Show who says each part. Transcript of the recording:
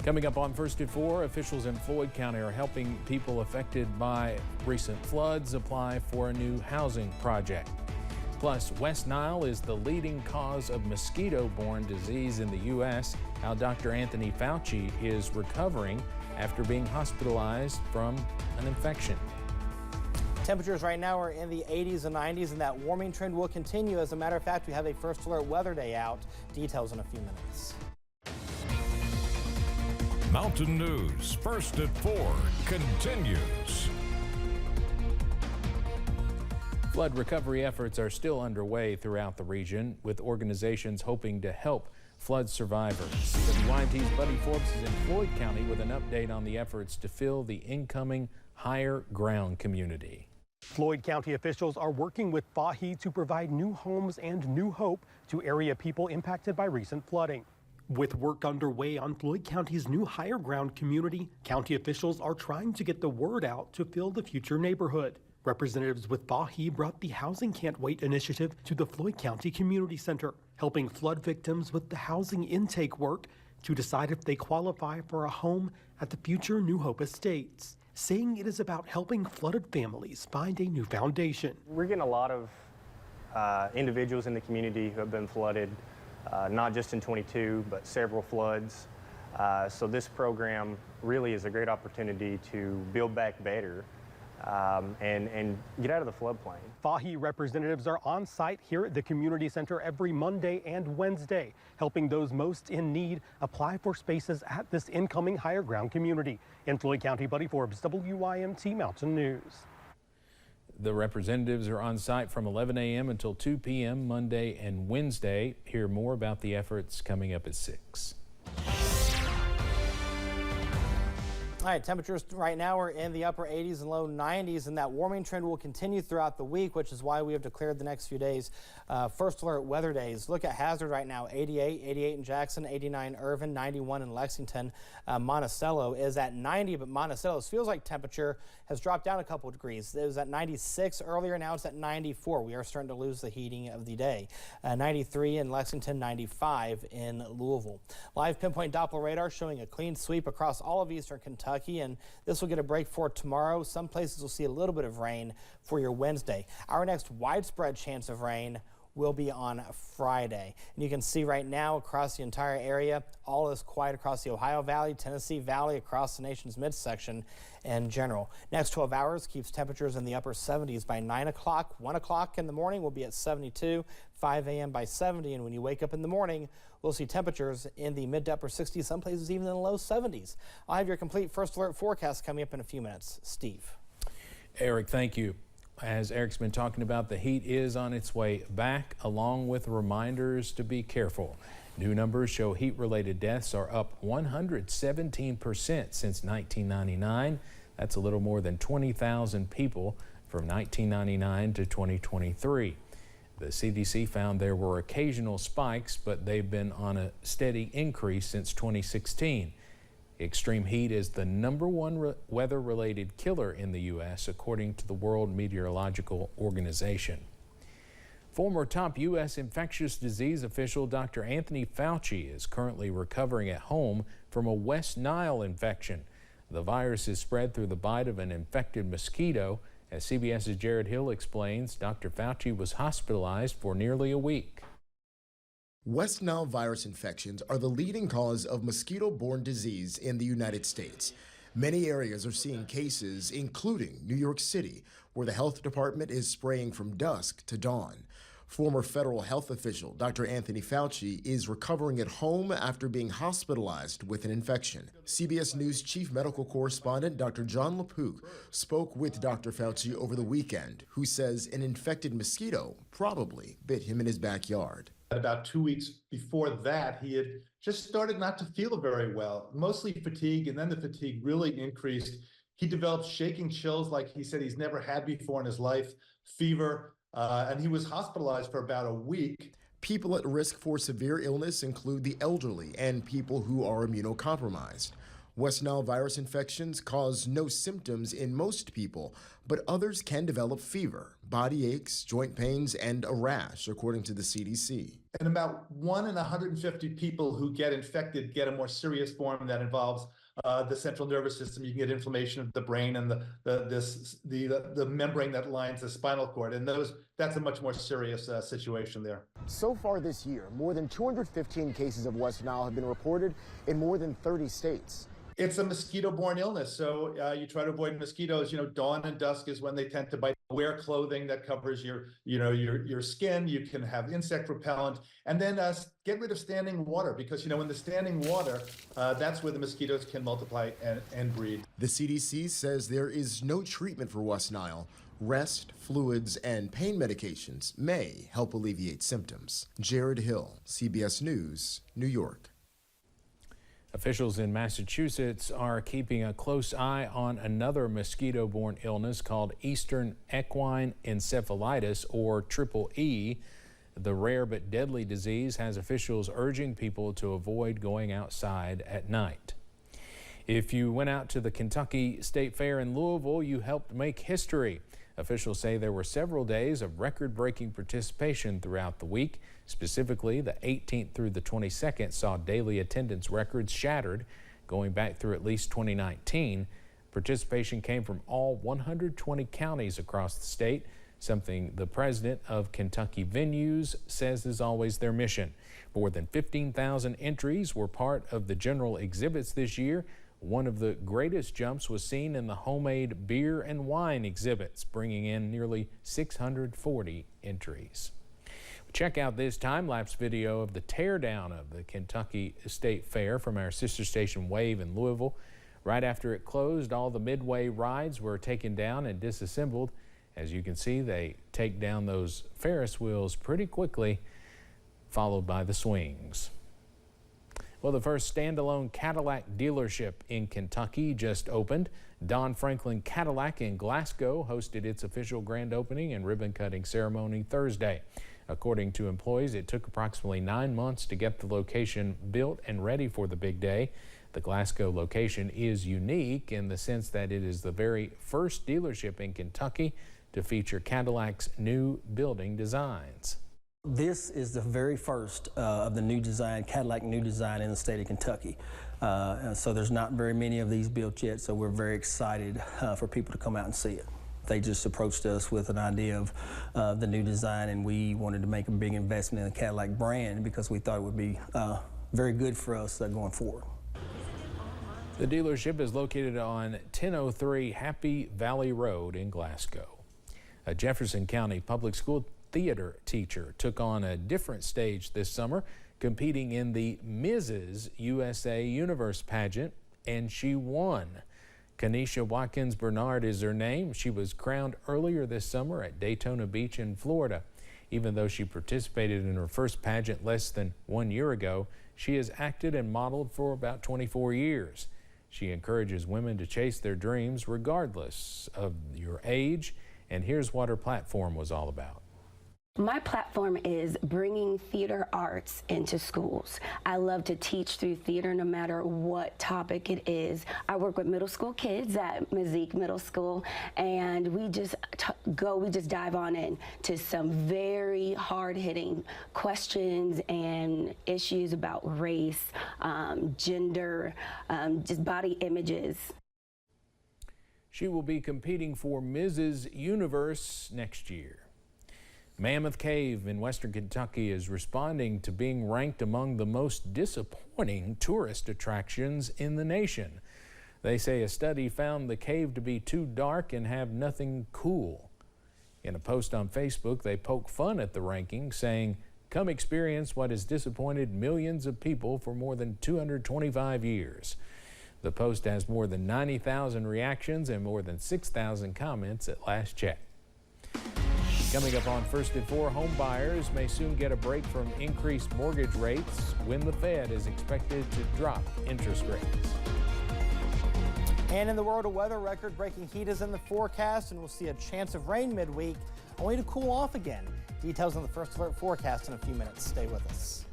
Speaker 1: Coming up on First at 4, officials in Floyd County are helping people affected by recent floods apply for a new housing project. Plus, West Nile is the leading cause of mosquito-borne disease in the U.S. How Dr. Anthony Fauci is recovering after being hospitalized from an infection.
Speaker 2: Temperatures right now are in the 80s and 90s, and that warming trend will continue. As a matter of fact, we have a first alert weather day out. Details in a few minutes.
Speaker 3: Mountain News First at 4 continues.
Speaker 1: Flood recovery efforts are still underway throughout the region, with organizations hoping to help flood survivors. WYMT's Buddy Forbes is in Floyd County with an update on the efforts to fill the incoming higher ground community.
Speaker 4: Floyd County officials are working with Fahi to provide new homes and new hope to area people impacted by recent flooding. With work underway on Floyd County's new higher ground community, county officials are trying to get the word out to fill the future neighborhood. Representatives with Fahi brought the Housing Can't Wait initiative to the Floyd County Community Center, helping flood victims with the housing intake work to decide if they qualify for a home at the future New Hope Estates, saying it is about helping flooded families find a new foundation.
Speaker 5: We're getting a lot of individuals in the community who have been flooded, not just in 22, but several floods. So this program really is a great opportunity to build back better and get out of the floodplain.
Speaker 4: Fahi representatives are on site here at the community center every Monday and Wednesday, helping those most in need apply for spaces at this incoming higher ground community. In Floyd County, Buddy Forbes, WYMT Mountain News.
Speaker 1: The representatives are on site from 11 a.m. until 2 p.m. Monday and Wednesday. Hear more about the efforts coming up at 6.
Speaker 2: All right, temperatures right now are in the upper 80s and low 90s, and that warming trend will continue throughout the week, which is why we have declared the next few days first alert weather days. Look at Hazard right now, 88 in Jackson, 89 Irvin, 91 in Lexington. Monticello is at 90, but Monticello's feels like temperature has dropped down a couple of degrees. It was at 96 earlier, now it's at 94. We are starting to lose the heating of the day. 93 in Lexington, 95 in Louisville. Live pinpoint Doppler radar showing a clean sweep across all of eastern Kentucky, and this will get a break for tomorrow. Some places will see a little bit of rain for your Wednesday. Our next widespread chance of rain will be on Friday. And you can see right now across the entire area, all is quiet across the Ohio Valley, Tennessee Valley, across the nation's midsection in general. Next 12 hours keeps temperatures in the upper 70s by 9 o'clock. 1 o'clock in the morning will be at 72, 5 a.m. by 70. And when you wake up in the morning, we'll see temperatures in the mid to upper 60s, some places even in the low 70s. I'll have your complete first alert forecast coming up in a few minutes. Steve.
Speaker 1: Eric, thank you. As Eric's been talking about, the heat is on its way back, along with reminders to be careful. New numbers show heat-related deaths are up 117% since 1999. That's a little more than 20,000 people from 1999 to 2023. The CDC found there were occasional spikes, but they've been on a steady increase since 2016. Extreme heat is the #1 weather-related killer in the U.S., according to the World Meteorological Organization. Former top U.S. infectious disease official Dr. Anthony Fauci is currently recovering at home from a West Nile infection. The virus is spread through the bite of an infected mosquito. As CBS's Jared Hill explains, Dr. Fauci was hospitalized for nearly a week.
Speaker 6: West Nile virus infections are the leading cause of mosquito-borne disease in the United States. Many areas are seeing cases, including New York City, where the health department is spraying from dusk to dawn. Former federal health official Dr. Anthony Fauci is recovering at home after being hospitalized with an infection. CBS News chief medical correspondent Dr. John LaPook spoke with Dr. Fauci over the weekend, who says an infected mosquito probably bit him in his backyard.
Speaker 7: About 2 weeks before that, he had just started not to feel very well, mostly fatigue, and then the fatigue really increased. He developed shaking chills like he said he's never had before in his life, fever, and he was hospitalized for about a week.
Speaker 6: People at risk for severe illness include the elderly and people who are immunocompromised. West Nile virus infections cause no symptoms in most people, but others can develop fever, body aches, joint pains, and a rash, according to the CDC.
Speaker 7: And about 1 in 150 people who get infected get a more serious form that involves the central nervous system. You can get inflammation of the brain and the membrane that lines the spinal cord, and that's a much more serious situation there.
Speaker 6: So far this year, more than 215 cases of West Nile have been reported in more than 30 states.
Speaker 7: It's a mosquito-borne illness, so you try to avoid mosquitoes. Dawn and dusk is when they tend to bite. Wear clothing that covers your skin. You can have insect repellent, and then get rid of standing water, because in the standing water, that's where the mosquitoes can multiply and breed. The CDC says there is no treatment for West Nile. Rest, fluids, and pain medications may help alleviate symptoms. Jared Hill, CBS News, New York.
Speaker 1: Officials in Massachusetts are keeping a close eye on another mosquito-borne illness called Eastern Equine Encephalitis, or Triple E. The rare but deadly disease has officials urging people to avoid going outside at night. If you went out to the Kentucky State Fair in Louisville, you helped make history. Officials say there were several days of record-breaking participation throughout the week. Specifically, the 18th through the 22nd saw daily attendance records shattered. Going back through at least 2019, participation came from all 120 counties across the state, something the president of Kentucky Venues says is always their mission. More than 15,000 entries were part of the general exhibits this year. One of the greatest jumps was seen in the homemade beer and wine exhibits, bringing in nearly 640 entries. Check out this time-lapse video of the teardown of the Kentucky State Fair from our sister station Wave in Louisville. Right after it closed, all the midway rides were taken down and disassembled. As you can see, they take down those Ferris wheels pretty quickly, followed by the swings. Well, the first standalone Cadillac dealership in Kentucky just opened. Don Franklin Cadillac in Glasgow hosted its official grand opening and ribbon-cutting ceremony Thursday. According to employees, it took approximately 9 months to get the location built and ready for the big day. The Glasgow location is unique in the sense that it is the very first dealership in Kentucky to feature Cadillac's new building designs.
Speaker 8: This is the very first of the new design, Cadillac new design in the state of Kentucky. So there's not very many of these built yet, so we're very excited for people to come out and see it. They just approached us with an idea of the new design, and we wanted to make a big investment in the Cadillac brand because we thought it would be very good for us going forward.
Speaker 1: The dealership is located on 1003 Happy Valley Road in Glasgow. A Jefferson County Public School theater teacher took on a different stage this summer, competing in the Mrs. USA Universe pageant, and she won. Kanisha Watkins Bernard is her name. She was crowned earlier this summer at Daytona Beach in Florida. Even though she participated in her first pageant less than 1 year ago, she has acted and modeled for about 24 years. She encourages women to chase their dreams regardless of your age, and here's what her platform was all about.
Speaker 9: My platform is bringing theater arts into schools. I love to teach through theater no matter what topic it is. I work with middle school kids at Mazik Middle School, and we just dive on in to some very hard-hitting questions and issues about race, gender, just body images.
Speaker 1: She will be competing for Mrs. Universe next year. Mammoth Cave in western Kentucky is responding to being ranked among the most disappointing tourist attractions in the nation. They say a study found the cave to be too dark and have nothing cool. In a post on Facebook, they poke fun at the ranking, saying, "Come experience what has disappointed millions of people for more than 225 years. The post has more than 90,000 reactions and more than 6,000 comments at last check. Coming up on First at 4, home buyers may soon get a break from increased mortgage rates when the Fed is expected to drop interest rates.
Speaker 2: And in the world of weather, record-breaking heat is in the forecast, and we'll see a chance of rain midweek, only to cool off again. Details on the First Alert forecast in a few minutes. Stay with us.